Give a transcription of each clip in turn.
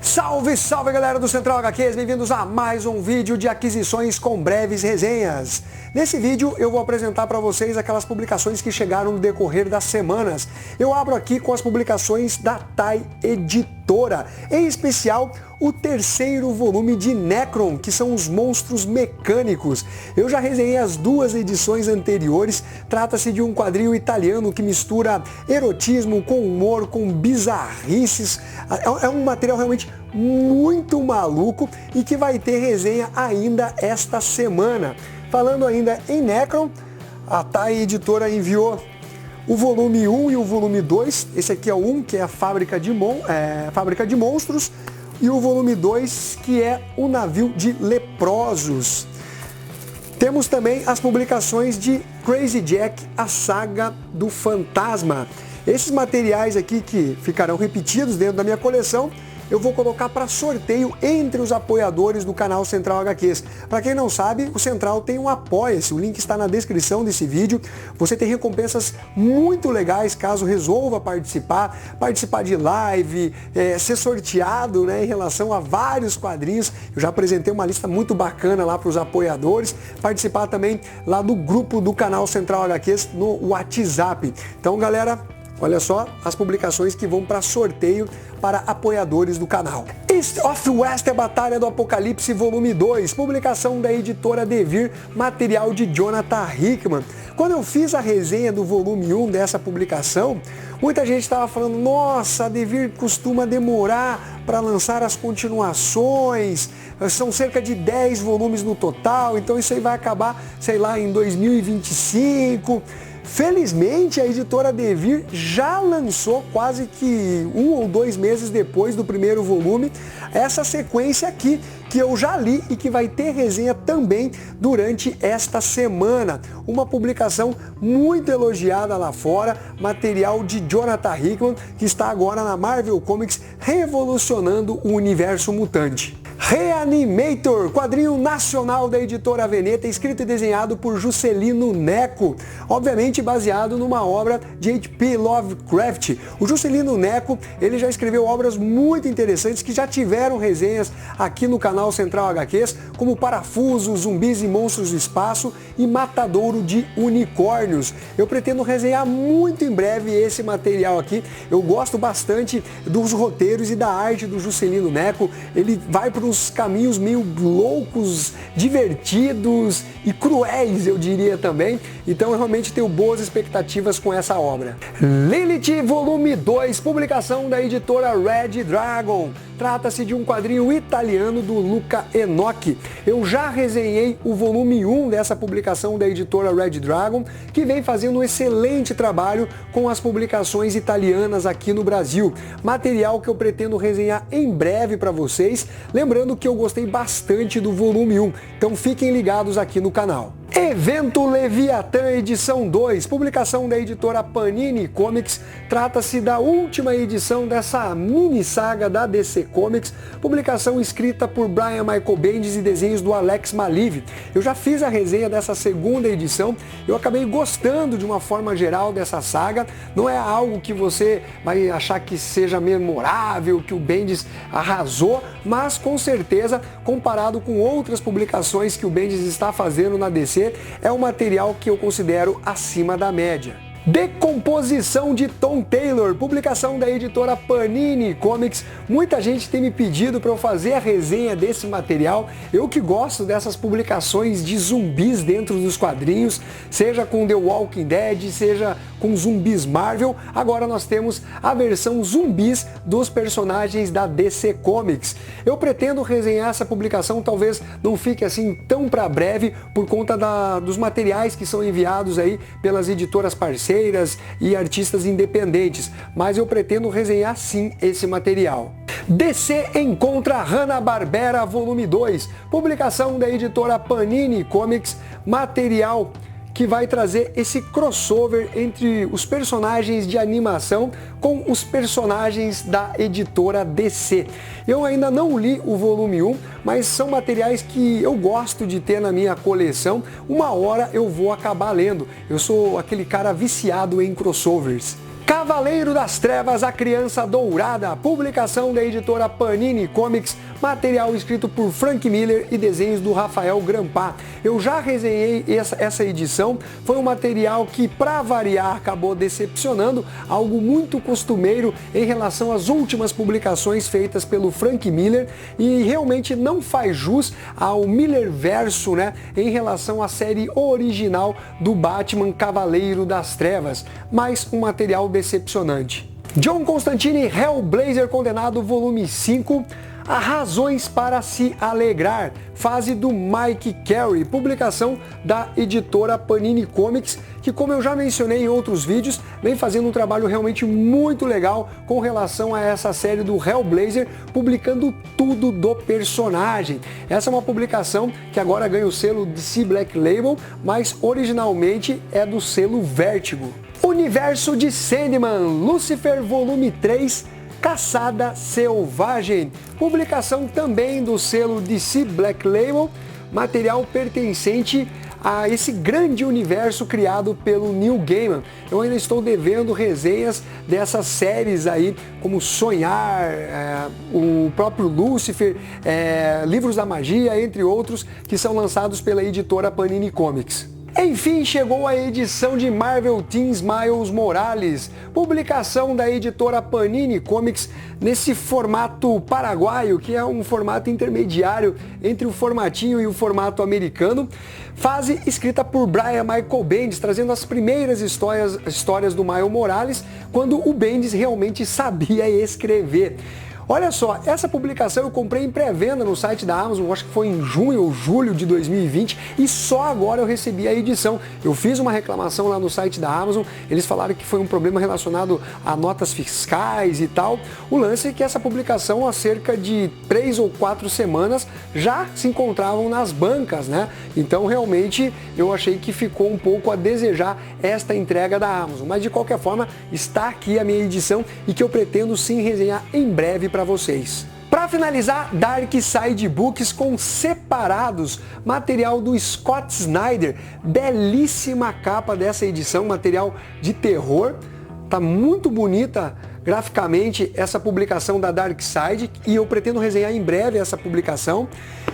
Salve, salve galera do Central HQs, bem-vindos a mais um vídeo de aquisições com breves resenhas. Nesse vídeo eu vou apresentar para vocês aquelas publicações que chegaram no decorrer das semanas. Eu abro aqui com as publicações da Tai Editora, em especial o terceiro volume de Necron, que são os monstros mecânicos. Eu já resenhei as duas edições anteriores, trata-se de um quadrinho italiano que mistura erotismo com humor, com bizarrices. É um material realmente muito maluco e que vai ter resenha ainda esta semana. Falando ainda em Necron, a Tai Editora enviou o volume 1 e o volume 2, esse aqui é o 1, que é a Fábrica de Monstros, e o volume 2, que é o Navio de Leprosos. Temos também as publicações de Crazy Jack, a Saga do Fantasma. Esses materiais aqui que ficarão repetidos dentro da minha coleção, eu vou colocar para sorteio entre os apoiadores do canal Central HQs. Para quem não sabe, o Central tem um Apoia-se, o link está na descrição desse vídeo. Você tem recompensas muito legais caso resolva participar de live, ser sorteado, né, em relação a vários quadrinhos. Eu já apresentei uma lista muito bacana lá para os apoiadores. Participar também lá do grupo do canal Central HQs no WhatsApp. Então, galera, olha só as publicações que vão para sorteio para apoiadores do canal. East of West é Batalha do Apocalipse volume 2, publicação da editora Devir, material de Jonathan Hickman. Quando eu fiz a resenha do volume 1 dessa publicação, muita gente estava falando, nossa, a Devir costuma demorar para lançar as continuações, são cerca de 10 volumes no total, então isso aí vai acabar, sei lá, em 2025. Felizmente, a editora Devir já lançou quase que 1 ou 2 meses depois do primeiro volume essa sequência aqui, que eu já li e que vai ter resenha também durante esta semana. Uma publicação muito elogiada lá fora, material de Jonathan Hickman, que está agora na Marvel Comics revolucionando o universo mutante. Reanimator, quadrinho nacional da editora Veneta, escrito e desenhado por Juscelino Neco, obviamente baseado numa obra de H.P. Lovecraft. O Juscelino Neco, ele já escreveu obras muito interessantes que já tiveram resenhas aqui no canal Central HQs, como Parafuso, Zumbis e Monstros do Espaço e Matadouro de Unicórnios. Eu pretendo resenhar muito em breve esse material aqui. Eu gosto bastante dos roteiros e da arte do Juscelino Neco. Ele vai para uns caminhos meio loucos, divertidos e cruéis, eu diria também. Então eu realmente tenho boas expectativas com essa obra. Lilith, volume 2, publicação da editora Red Dragon. Trata-se de um quadrinho italiano do Luca Enoch. Eu já resenhei o volume 1 dessa publicação da editora Red Dragon, que vem fazendo um excelente trabalho com as publicações italianas aqui no Brasil. Material que eu pretendo resenhar em breve para vocês. Lembrando que eu gostei bastante do volume 1, então fiquem ligados aqui no canal. Evento Leviatã edição 2, publicação da editora Panini Comics, trata-se da última edição dessa mini saga da DC Comics, publicação escrita por Brian Michael Bendis e desenhos do Alex Maliv. Eu já fiz a resenha dessa segunda edição, eu acabei gostando de uma forma geral dessa saga, não é algo que você vai achar que seja memorável, que o Bendis arrasou, mas com certeza, comparado com outras publicações que o Bendis está fazendo na DC, é um material que eu considero acima da média. Decomposição de Tom Taylor, publicação da editora Panini Comics. Muita gente tem me pedido para eu fazer a resenha desse material. Eu que gosto dessas publicações de zumbis dentro dos quadrinhos, seja com The Walking Dead, seja com zumbis Marvel. Agora nós temos a versão zumbis dos personagens da DC Comics. Eu pretendo resenhar essa publicação, talvez não fique assim tão para breve por conta dos materiais que são enviados aí pelas editoras parceiras e artistas independentes, mas eu pretendo resenhar sim esse material. DC encontra Hanna-Barbera volume 2, publicação da editora Panini Comics, material que vai trazer esse crossover entre os personagens de animação com os personagens da editora DC. Eu ainda não li o volume 1, mas são materiais que eu gosto de ter na minha coleção. Uma hora eu vou acabar lendo. Eu sou aquele cara viciado em crossovers. Cavaleiro das Trevas, a Criança Dourada, publicação da editora Panini Comics, material escrito por Frank Miller e desenhos do Rafael Grampá. Eu já resenhei essa edição, foi um material que, para variar, acabou decepcionando, algo muito costumeiro em relação às últimas publicações feitas pelo Frank Miller e realmente não faz jus ao Millerverso, né, em relação à série original do Batman Cavaleiro das Trevas, mas um material decepcionante. John Constantine, Hellblazer Condenado, volume 5, Há Razões para se Alegrar, fase do Mike Carey, publicação da editora Panini Comics, que, como eu já mencionei em outros vídeos, vem fazendo um trabalho realmente muito legal com relação a essa série do Hellblazer, publicando tudo do personagem. Essa é uma publicação que agora ganha o selo DC Black Label, mas originalmente é do selo Vertigo. Universo de Sandman, Lucifer, volume 3, Caçada Selvagem, publicação também do selo DC Black Label, material pertencente a esse grande universo criado pelo Neil Gaiman. Eu ainda estou devendo resenhas dessas séries aí, como Sonhar, o próprio Lucifer, Livros da Magia, entre outros, que são lançados pela editora Panini Comics. Enfim, chegou a edição de Marvel Teens Miles Morales, publicação da editora Panini Comics nesse formato paraguaio, que é um formato intermediário entre o formatinho e o formato americano. Fase escrita por Brian Michael Bendis, trazendo as primeiras histórias do Miles Morales, quando o Bendis realmente sabia escrever. Olha só, essa publicação eu comprei em pré-venda no site da Amazon, acho que foi em junho ou julho de 2020, e só agora eu recebi a edição. Eu fiz uma reclamação lá no site da Amazon, eles falaram que foi um problema relacionado a notas fiscais e tal. O lance é que essa publicação, há cerca de 3 ou 4 semanas, já se encontravam nas bancas, né? Então realmente eu achei que ficou um pouco a desejar esta entrega da Amazon. Mas de qualquer forma, está aqui a minha edição e que eu pretendo sim resenhar em breve para vocês. Para finalizar, Dark Side Books com Separados, material do Scott Snyder, belíssima capa dessa edição, material de terror, tá muito bonita graficamente essa publicação da Dark Side e eu pretendo resenhar em breve essa publicação.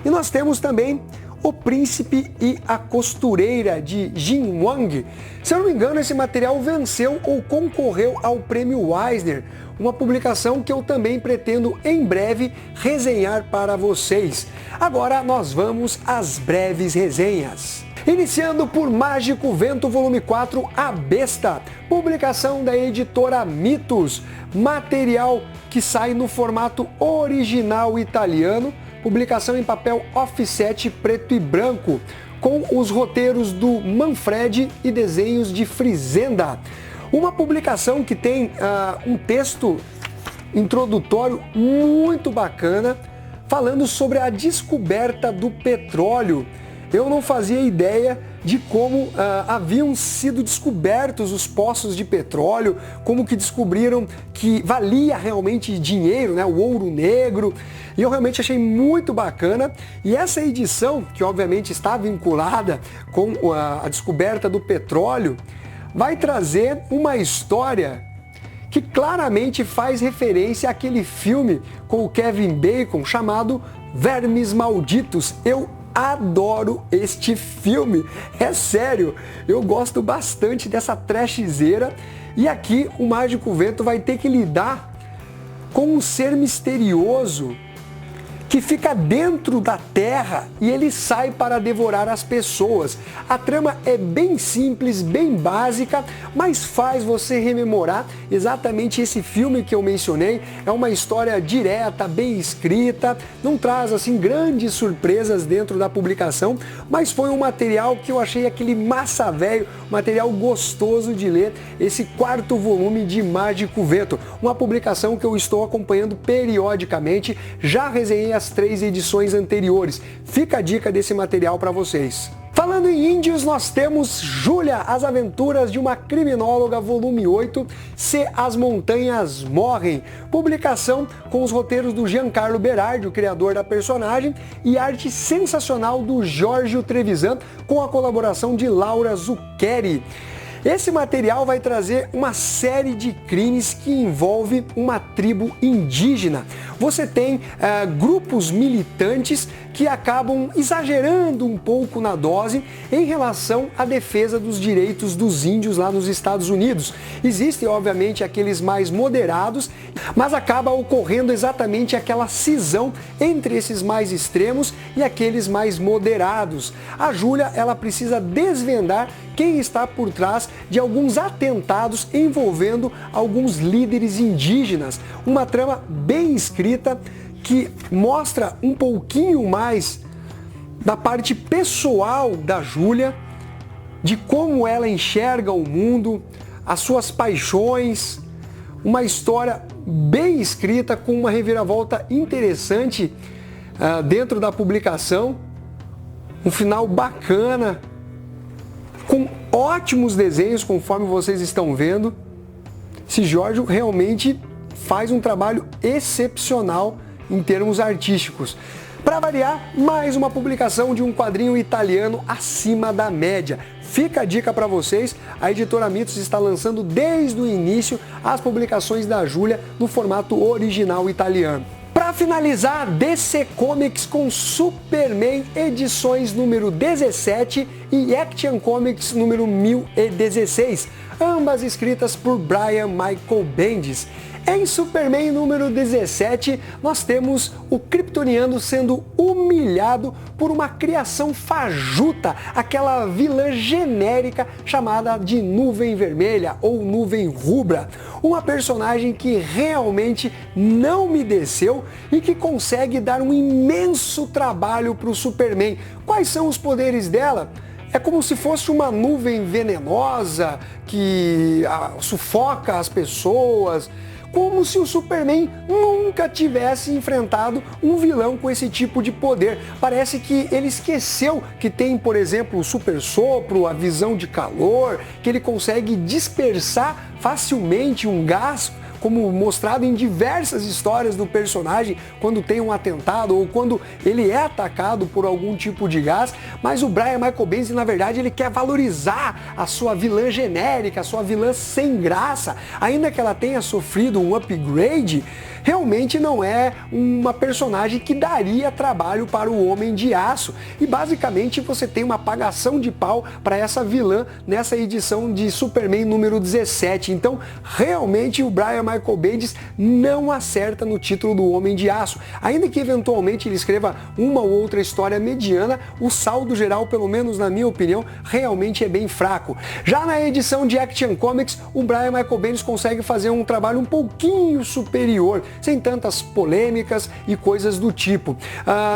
E nós temos também O Príncipe e a Costureira, de Jin Wang. Se eu não me engano, esse material venceu ou concorreu ao prêmio Eisner, uma publicação que eu também pretendo em breve resenhar para vocês. Agora nós vamos às breves resenhas. Iniciando por Mágico Vento, volume 4, A Besta, publicação da editora Mitos, material que sai no formato original italiano, publicação em papel offset preto e branco, com os roteiros do Manfred e desenhos de Frizenda. Uma publicação que tem um texto introdutório muito bacana, falando sobre a descoberta do petróleo. Eu não fazia ideia de como haviam sido descobertos os poços de petróleo, como que descobriram que valia realmente dinheiro, né, o ouro negro, e eu realmente achei muito bacana. E essa edição, que obviamente está vinculada com a descoberta do petróleo, vai trazer uma história que claramente faz referência àquele filme com o Kevin Bacon chamado Vermes Malditos. Eu adoro este filme, é sério, eu gosto bastante dessa trashzeira e aqui o Mágico Vento vai ter que lidar com um ser misterioso que fica dentro da terra e ele sai para devorar as pessoas. A trama é bem simples, bem básica, mas faz você rememorar exatamente esse filme que eu mencionei. É uma história direta, bem escrita, não traz assim grandes surpresas dentro da publicação, mas foi um material que eu achei aquele massa velho, material gostoso de ler, esse 4º volume de Mágico Vento, uma publicação que eu estou acompanhando periodicamente, já resenhei as 3 edições anteriores. Fica a dica desse material para vocês. Falando em índios, nós temos Júlia, As Aventuras de uma Criminóloga, volume 8, Se as Montanhas Morrem, publicação com os roteiros do Giancarlo Berardi, o criador da personagem, e arte sensacional do Giorgio Trevisan, com a colaboração de Laura Zucchelli. Esse material vai trazer uma série de crimes que envolve uma tribo indígena. Você tem grupos militantes que acabam exagerando um pouco na dose em relação à defesa dos direitos dos índios lá nos Estados Unidos. Existem, obviamente, aqueles mais moderados, mas acaba ocorrendo exatamente aquela cisão entre esses mais extremos e aqueles mais moderados. A Júlia, ela precisa desvendar quem está por trás de alguns atentados envolvendo alguns líderes indígenas. Uma trama bem escrita que mostra um pouquinho mais da parte pessoal da Júlia, de como ela enxerga o mundo, as suas paixões, uma história bem escrita com uma reviravolta interessante dentro da publicação, um final bacana, com ótimos desenhos, conforme vocês estão vendo. Esse Giorgio realmente faz um trabalho excepcional em termos artísticos. Para variar, mais uma publicação de um quadrinho italiano acima da média. Fica a dica para vocês, a editora Mitos está lançando desde o início as publicações da Júlia no formato original italiano. Para finalizar, DC Comics com Superman edições número 17 e Action Comics número 1016, ambas escritas por Brian Michael Bendis. Em Superman número 17, nós temos o kryptoniano sendo humilhado por uma criação fajuta, aquela vilã genérica chamada de Nuvem Vermelha ou Nuvem Rubra. Uma personagem que realmente não me desceu e que consegue dar um imenso trabalho para o Superman. Quais são os poderes dela? É como se fosse uma nuvem venenosa que sufoca as pessoas, como se o Superman nunca tivesse enfrentado um vilão com esse tipo de poder. Parece que ele esqueceu que tem, por exemplo, o super sopro, a visão de calor, que ele consegue dispersar facilmente um gás, como mostrado em diversas histórias do personagem, quando tem um atentado ou quando ele é atacado por algum tipo de gás. Mas o Brian Michael Bendis, na verdade, ele quer valorizar a sua vilã genérica, a sua vilã sem graça. Ainda que ela tenha sofrido um upgrade, realmente não é uma personagem que daria trabalho para o Homem de Aço. E basicamente você tem uma apagação de pau para essa vilã nessa edição de Superman número 17. Então, realmente o Brian Michael Bendis não acerta no título do Homem de Aço. Ainda que eventualmente ele escreva uma ou outra história mediana, o saldo geral, pelo menos na minha opinião, realmente é bem fraco. Já na edição de Action Comics, o Brian Michael Bendis consegue fazer um trabalho um pouquinho superior, sem tantas polêmicas e coisas do tipo.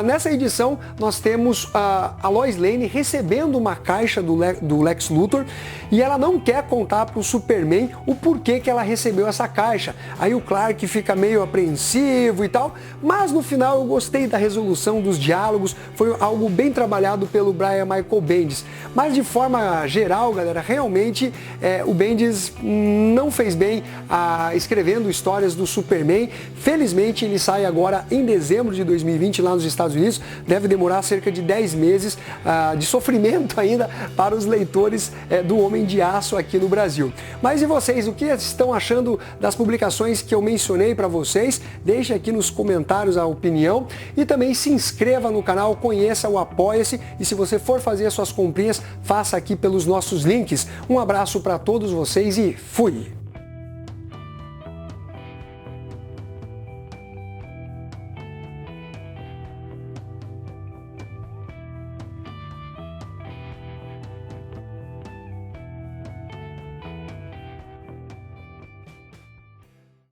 Nessa edição, nós temos a Lois Lane recebendo uma caixa do Lex Luthor e ela não quer contar para o Superman o porquê que ela recebeu essa caixa. Aí o Clark fica meio apreensivo e tal, mas no final eu gostei da resolução dos diálogos, foi algo bem trabalhado pelo Brian Michael Bendis. Mas de forma geral, galera, realmente o Bendis não fez bem escrevendo histórias do Superman. Felizmente ele sai agora em dezembro de 2020 lá nos Estados Unidos, deve demorar cerca de 10 meses de sofrimento ainda para os leitores do Homem de Aço aqui no Brasil. Mas e vocês, o que estão achando das publicações que eu mencionei para vocês? Deixe aqui nos comentários a opinião e também se inscreva no canal, conheça o Apoia-se e se você for fazer as suas comprinhas, faça aqui pelos nossos links. Um abraço para todos vocês e fui!